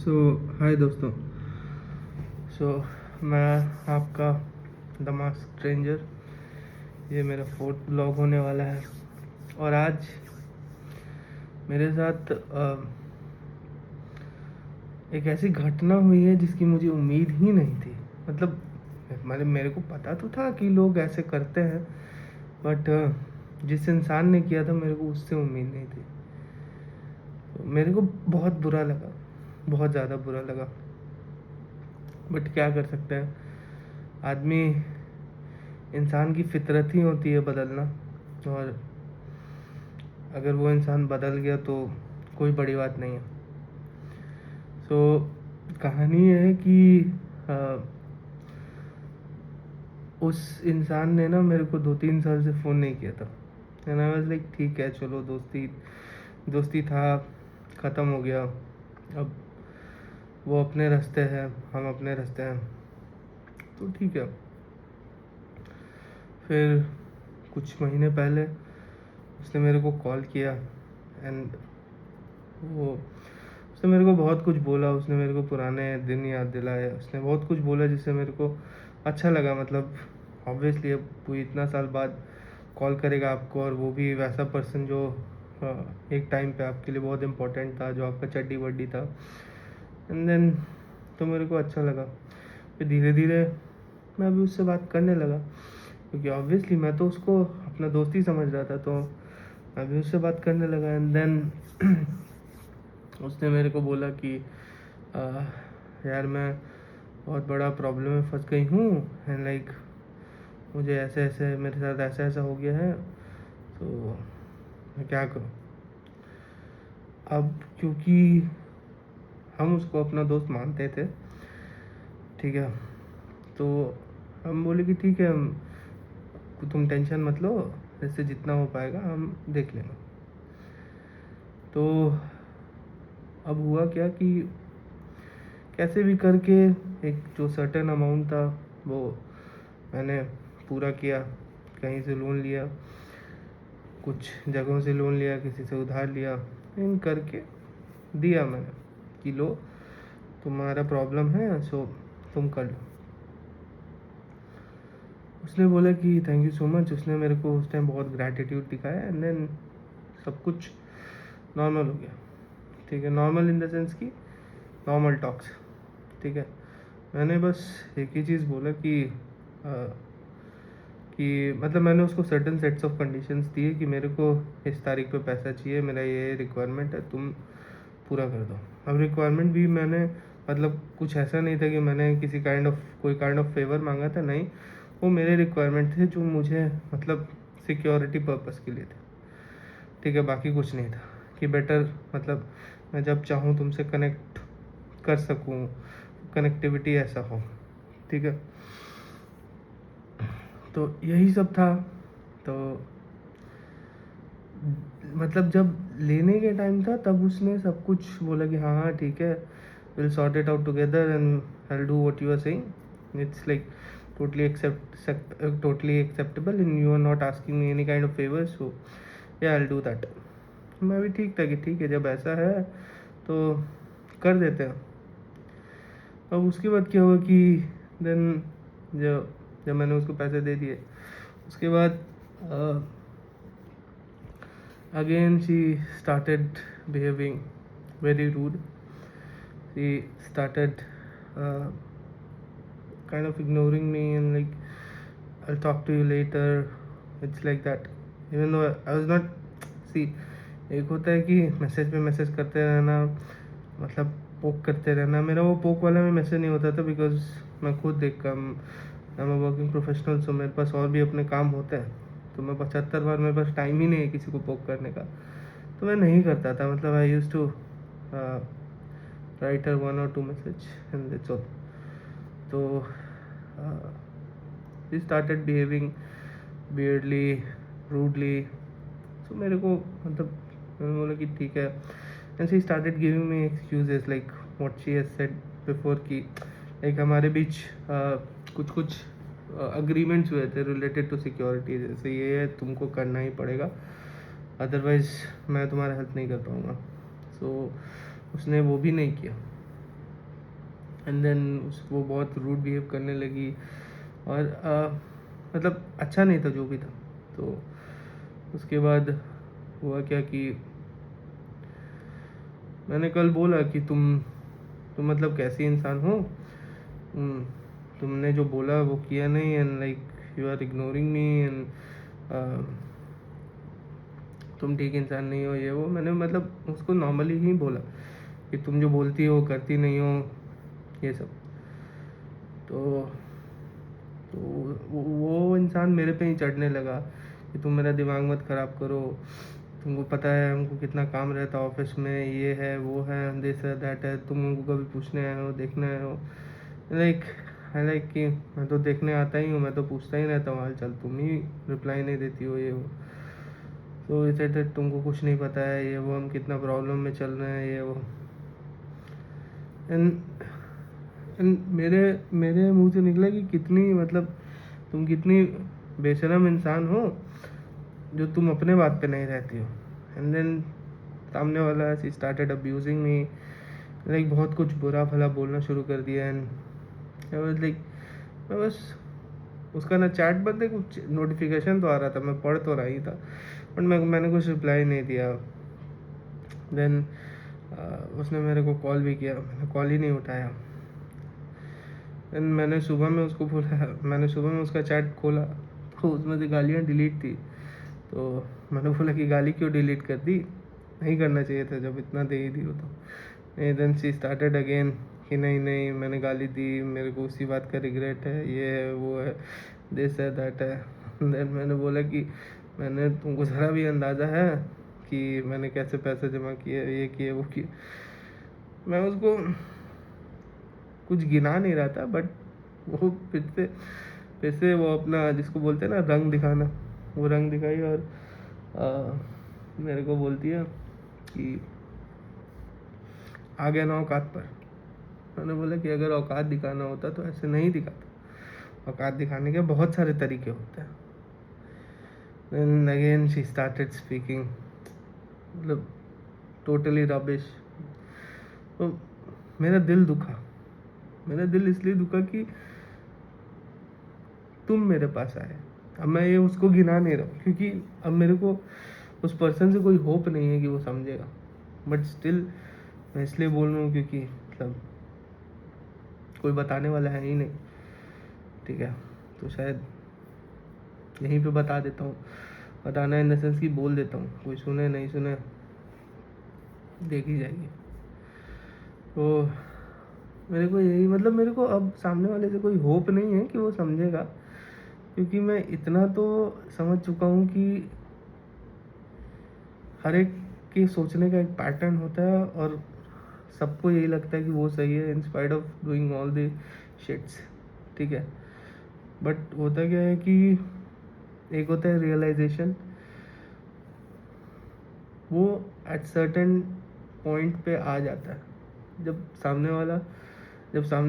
सो हाय दोस्तों। मैं आपका द मास्क स्ट्रेंजर, ये मेरा 4th ब्लॉग होने वाला है। और आज मेरे साथ एक ऐसी घटना हुई है जिसकी मुझे उम्मीद ही नहीं थी। मतलब मेरे को पता तो था कि लोग ऐसे करते हैं, बट जिस इंसान ने किया था मेरे को उससे उम्मीद नहीं थी। मेरे को बहुत बुरा लगा, बहुत ज़्यादा बुरा लगा, बट क्या कर सकते हैं। आदमी, इंसान की फितरत ही होती है बदलना, और अगर वो इंसान बदल गया तो कोई बड़ी बात नहीं है। कहानी ये है कि उस इंसान ने ना मेरे को 2-3 साल से फ़ोन नहीं किया था। एंड आई वाज लाइक ठीक है, चलो दोस्ती दोस्ती था, ख़त्म हो गया। अब वो अपने रास्ते हैं, हम अपने रास्ते हैं, तो ठीक है। फिर कुछ महीने पहले उसने मेरे को कॉल किया, एंड उसने मेरे को बहुत कुछ बोला। उसने मेरे को पुराने दिन याद दिलाए, उसने बहुत कुछ बोला जिससे मेरे को अच्छा लगा। मतलब ऑब्वियसली अब कोई इतना साल बाद कॉल करेगा आपको, और वो भी वैसा पर्सन जो एक टाइम पे आपके लिए बहुत इम्पोर्टेंट था, जो आपका चड्डी बड्डी था। एंड देन तो मेरे को अच्छा लगा। फिर धीरे धीरे मैं भी उससे बात करने लगा, क्योंकि ऑब्वियसली मैं तो उसको अपना दोस्त ही समझ रहा था, तो मैं भी उससे बात करने लगा। एंड देन उसने मेरे को बोला कि यार मैं बहुत बड़ा प्रॉब्लम में फंस गई हूँ, एंड लाइक मुझे ऐसे ऐसे, मेरे साथ ऐसा ऐसा हो गया है, तो मैं क्या करूँ। अब क्योंकि हम उसको अपना दोस्त मानते थे, ठीक है, तो हम बोले कि ठीक है, तुम टेंशन मत लो, इससे जितना हो पाएगा हम देख लेंगे। तो अब हुआ क्या कि कैसे भी करके एक जो सर्टेन अमाउंट था वो मैंने पूरा किया। कहीं से लोन लिया, कुछ जगहों से लोन लिया, किसी से उधार लिया, इन करके दिया मैंने कि लो, तुम्हारा प्रॉब्लम है, सो तुम कर लो। उसने बोला कि थैंक यू सो मच। उसने मेरे को उस टाइम बहुत ग्रैटिट्यूड दिखाया, एंड देन सब कुछ नॉर्मल हो गया। ठीक है, नॉर्मल इन द सेंस कि नॉर्मल टॉक्स, ठीक है। मैंने बस एक ही चीज़ बोला कि मतलब मैंने उसको सर्टेन सेट्स ऑफ कंडीशंस दिए कि मेरे को इस तारीख पे पैसा चाहिए, मेरा ये रिक्वायरमेंट है, तुम पूरा कर दो। अब रिक्वायरमेंट भी मैंने, मतलब कुछ ऐसा नहीं था कि मैंने कोई काइंड ऑफ फेवर मांगा था, नहीं। वो मेरे रिक्वायरमेंट थे जो मुझे मतलब सिक्योरिटी पर्पस के लिए थे, ठीक है। बाकी कुछ नहीं था कि बेटर, मतलब मैं जब चाहूँ तुमसे कनेक्ट कर सकूँ, कनेक्टिविटी ऐसा हो, ठीक है। तो यही सब था। तो मतलब जब लेने के टाइम था तब उसने सब कुछ बोला कि हाँ हाँ ठीक है, will sort it out together and I will do what you are saying, it's like totally acceptable and you are not asking me any kind of favor, so yeah, I'll do that। मैं भी ठीक था कि ठीक है, जब ऐसा है तो कर देते हैं। अब उसके बाद क्या हुआ कि देन जब जब मैंने उसको पैसे दे दिए, उसके बाद again she started behaving very rude। She started uh, kind of ignoring me and like, I'll talk to you later, it's like that, even though I was not, see, एक होता है कि मैसेज पे मैसेज करते रहना, मतलब पोक करते रहना। मेरा वो पोक वाला में मैसेज नहीं होता था, बिकॉज मैं खुद देख I am a working professional, so मेरे पास और भी अपने काम होते हैं। तो मैं 75 बार, मेरे पास टाइम ही नहीं है किसी को पोक करने का, तो मैं नहीं करता था। मतलब आई यूज टू राइट हर 1 or 2 message and that's all. तो he started behaving weirdly, rudely, so मेरे को मतलब मैंने बोला कि ठीक है। and she started giving me excuses like what she has said before कि like हमारे बीच कुछ कुछ अग्रीमेंट्स हुए थे रिलेटेड टू सिक्योरिटी, जैसे ये है तुमको करना ही पड़ेगा, अदरवाइज मैं तुम्हारा हेल्प नहीं कर पाऊँगा। सो उसने वो भी नहीं किया। एंड देन वो बहुत रूड बिहेव करने लगी और मतलब अच्छा नहीं था जो भी था। तो उसके बाद हुआ क्या कि मैंने कल बोला कि तुम मतलब कैसी इंसान हो, तुमने जो बोला वो किया नहीं, and like you are ignoring me, and तुम ठीक इंसान नहीं हो, ये वो मैंने मतलब उसको नॉर्मली ही बोला कि तुम जो बोलती हो करती नहीं हो, ये सब। तो वो इंसान मेरे पे ही चढ़ने लगा कि तुम मेरा दिमाग मत ख़राब करो, तुमको पता है हमको कितना काम रहता है ऑफिस में, ये है वो है, दिस है दैट है, तुम हमको कभी पूछने आए हो, देखने आए हो। लाइक लाइक कि मैं तो देखने आता ही हूँ, मैं तो पूछता ही रहता हूँ हाल चाल, तुम ही रिप्लाई नहीं देती हो, ये वो। तो इसे तुमको कुछ नहीं पता है, ये वो, हम कितना प्रॉब्लम में चल रहे हैं, ये वो। एंड मेरे मेरे मुंह से निकला कि कितनी मतलब तुम कितनी बेशरम इंसान हो जो तुम अपने बात पे नहीं रहती हो। एंड देन सामने वाला she started abusing me, like बहुत कुछ बुरा भला बोलना शुरू कर दिया। एंड आई वाज लाइक, मैं बस उसका ना चैट बंद है, कुछ नोटिफिकेशन तो आ रहा था, मैं पढ़ तो रहा ही था, बट मैंने कुछ रिप्लाई नहीं दिया। देन उसने मेरे को कॉल भी किया, मैंने कॉल ही नहीं उठाया। देन मैंने सुबह में उसको बोला, मैंने सुबह में उसका चैट खोला तो उसमें से गालियाँ डिलीट थी। तो मैंने बोला कि गाली क्यों डिलीट कर दी, नहीं करना चाहिए था जब इतना दे ही दी हो तो। देन शी स्टार्टेड अगेन कि नहीं नहीं मैंने गाली दी, मेरे को उसी बात का रिग्रेट है, ये है वो है, दिस है दैट है। देन मैंने बोला कि मैंने तुमको ज़रा भी अंदाज़ा है कि मैंने कैसे पैसे जमा किए, ये किए वो किए। मैं उसको कुछ गिना नहीं रहा था, बट वो फिर से वो अपना जिसको बोलते हैं ना रंग दिखाना, वो रंग दिखाई और मेरे को बोलती है कि आ गया ना औकात पर। मैंने बोला कि अगर औकात दिखाना होता तो ऐसे नहीं दिखाता, औकात दिखाने के बहुत सारे तरीके होते हैं। Then again she started speaking, मतलब टोटली रबिश। तो मेरा दिल दुखा, मेरा दिल इसलिए दुखा कि तुम मेरे पास आए। अब मैं ये उसको गिना नहीं रहा हूँ क्योंकि अब मेरे को उस पर्सन से कोई होप नहीं है कि वो समझेगा, बट स्टिल मैं इसलिए बोल रहा हूँ क्योंकि मतलब कोई बताने वाला है ही नहीं, ठीक है। तो शायद यहीं पे बता देता हूँ, बताना इन द सेंस कि बोल देता हूँ, कोई सुने नहीं सुने देखी जाएगी। तो मेरे को यही मतलब मेरे को अब सामने वाले से कोई होप नहीं है कि वो समझेगा, क्योंकि मैं इतना तो समझ चुका हूँ कि हर एक के सोचने का एक पैटर्न होता है और सबको यही लगता है कि वो सही है in spite of doing all the sheets, ठीक है। बट होता क्या है कि एक होता है रियलाइजेशन, वो एट सर्टेन पॉइंट पे आ जाता है जब सामने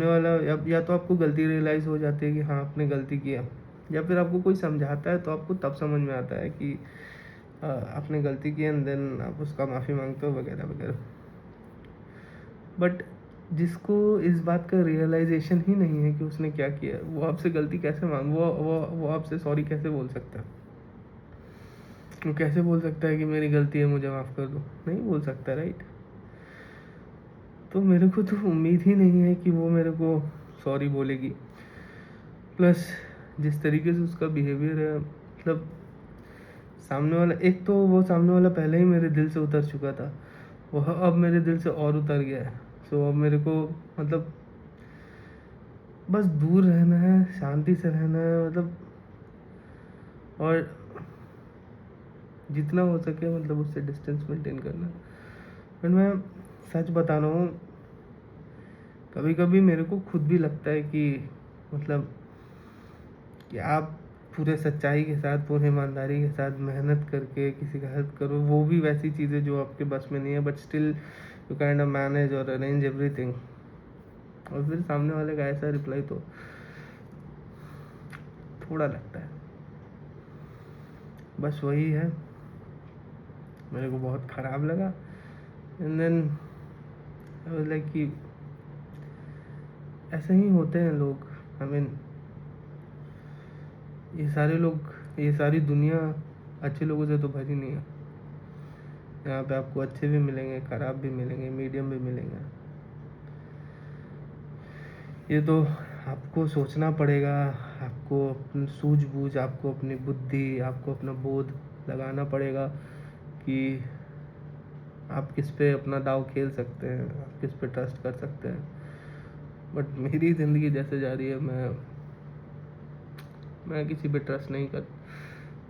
वाला या तो आपको गलती रियलाइज़ हो जाती है कि हाँ आपने गलती किया, या फिर आपको कोई समझाता है तो आपको तब समझ में आता है कि आपने गलती की, एंड देन आप उसका माफ़ी मांगते हो वगैरह वगैरह। बट जिसको इस बात का रियलाइजेशन ही नहीं है कि उसने क्या किया, वो आपसे गलती कैसे मांग वो आपसे सॉरी कैसे बोल सकता है? वो कैसे बोल सकता है कि मेरी गलती है मुझे माफ़ कर दो? नहीं बोल सकता, राइट। तो मेरे को तो उम्मीद ही नहीं है कि वो मेरे को सॉरी बोलेगी। प्लस जिस तरीके से उसका बिहेवियर है, मतलब सामने वाला, एक तो वो सामने वाला पहले ही मेरे दिल से उतर चुका था, वह अब मेरे दिल से और उतर गया है। सो अब मेरे को मतलब बस दूर रहना है, शांति से रहना है, मतलब और जितना हो सके मतलब उससे डिस्टेंस मेंटेन करना। बट मैं सच बता रहा हूँ, कभी कभी मेरे को खुद भी लगता है कि मतलब कि आप पूरे सच्चाई के साथ, पूरे ईमानदारी के साथ मेहनत करके किसी का हेल्प करो, वो भी वैसी चीज़ें जो आपके बस में नहीं है, but still you kind of manage और अरेंज एवरीथिंग, और फिर सामने वाले का ऐसा रिप्लाई, तो थोड़ा लगता है। बस वही है, मेरे को बहुत ख़राब लगा। And then I was like कि ऐसे ही होते हैं लोग। आई मीन ये सारे लोग, ये सारी दुनिया अच्छे लोगों से तो भरी नहीं है। यहाँ पे आपको अच्छे भी मिलेंगे, खराब भी मिलेंगे, मीडियम भी मिलेंगे। ये तो आपको सोचना पड़ेगा, आपको अपनी सूझबूझ, आपको अपनी बुद्धि, आपको अपना बोध लगाना पड़ेगा कि आप किस पे अपना दाव खेल सकते हैं, आप किस पे ट्रस्ट कर सकते हैं। बट मेरी ज़िंदगी जैसे जा रही है, मैं किसी पे ट्रस्ट नहीं कर,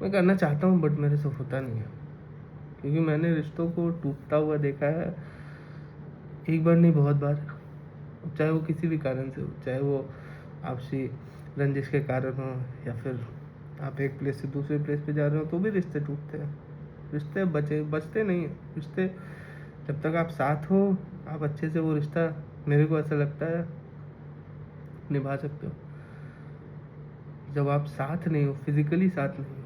मैं करना चाहता हूँ बट मेरे से होता नहीं है। क्योंकि मैंने रिश्तों को टूटता हुआ देखा है, एक बार नहीं बहुत बार। चाहे वो किसी भी कारण से हो, चाहे वो आपसी रंजिश के कारण हो, या फिर आप एक प्लेस से दूसरे प्लेस पे जा रहे हो तो भी रिश्ते टूटते हैं। रिश्ते बचते नहीं हैं। रिश्ते जब तक आप साथ हो, आप अच्छे से वो रिश्ता, मेरे को ऐसा लगता है, निभा सकते हो। जब आप साथ नहीं हो, फिजिकली साथ नहीं हो,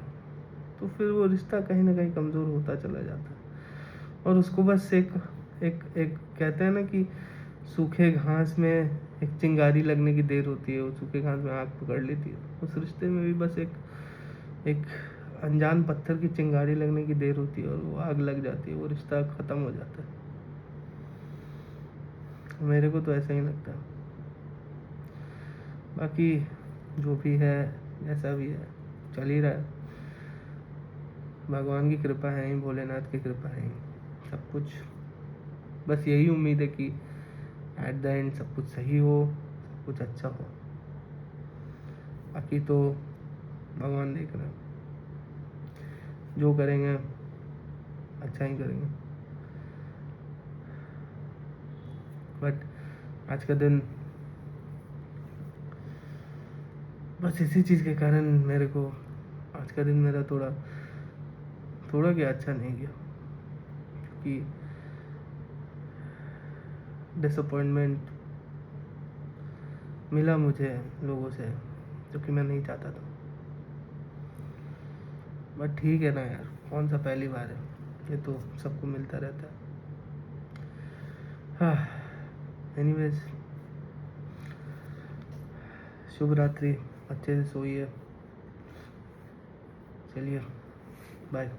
तो फिर वो रिश्ता कहीं ना कहीं कमज़ोर होता चला जाता है। और उसको बस एक एक एक कहते हैं ना कि सूखे घास में एक चिंगारी लगने की देर होती है, वो सूखे घास में आग पकड़ लेती है। उस रिश्ते में भी बस एक एक अनजान पत्थर की चिंगारी लगने की देर होती है और वो आग लग जाती है, वो रिश्ता ख़त्म हो जाता है। मेरे को तो ऐसा ही लगता है। बाकी जो भी है, जैसा भी है, चल ही रहा है। भगवान की कृपा है ही, भोलेनाथ की कृपा है ही, सब कुछ। बस यही उम्मीद है कि एट द एंड सब कुछ सही हो, सब कुछ अच्छा हो। बाकी तो भगवान देख रहे हैं, जो करेंगे अच्छा ही करेंगे। बट आज का दिन बस इसी चीज़ के कारण मेरे को, आज का दिन मेरा थोड़ा थोड़ा क्या अच्छा नहीं गया। क्योंकि डिसअपॉइंटमेंट मिला मुझे लोगों से, जो कि मैं नहीं चाहता था। बट ठीक है ना यार, कौन सा पहली बार है, ये तो सबको मिलता रहता है। हाँ, एनीवेज, शुभ रात्रि, अच्छे से सोइए। चलिए, बाय।